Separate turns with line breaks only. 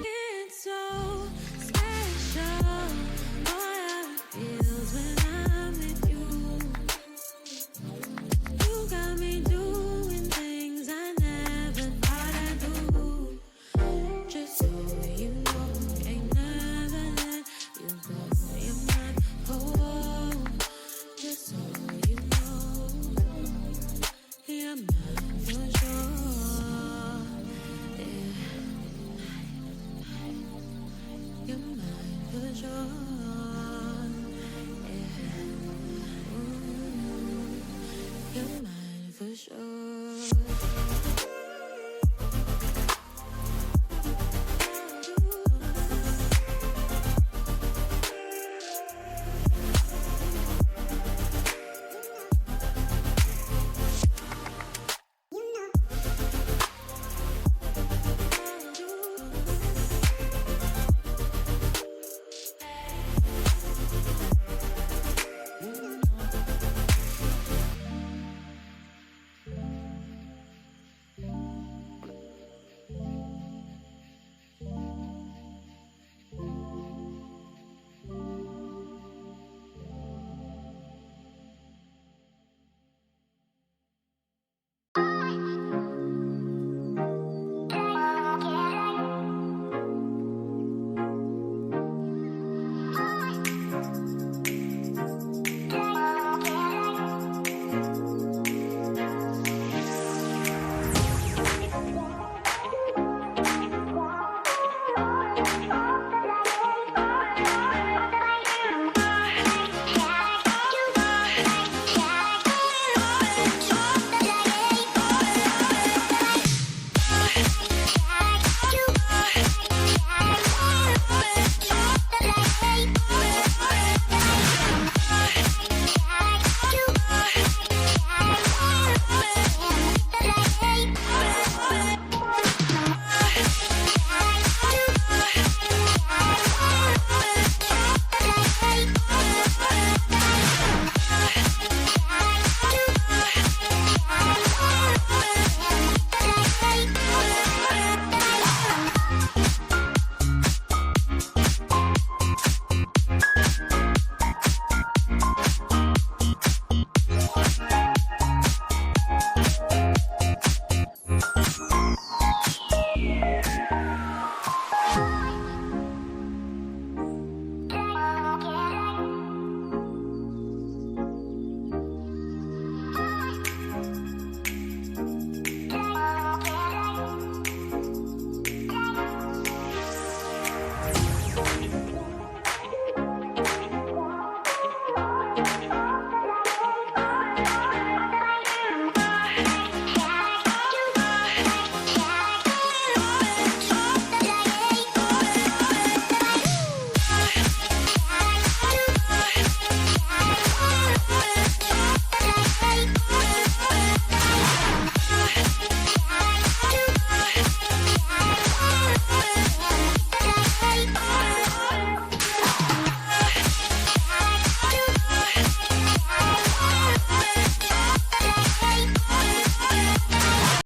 It's so special. Boy, how it feels when I'm with you. You got me doing things I never thought I'd do. Just so you know, ain't never let you go. You're my whole. Just so you know, you're mine for sure. Yeah. You're mine for sure. Yeah. You're mine for sure.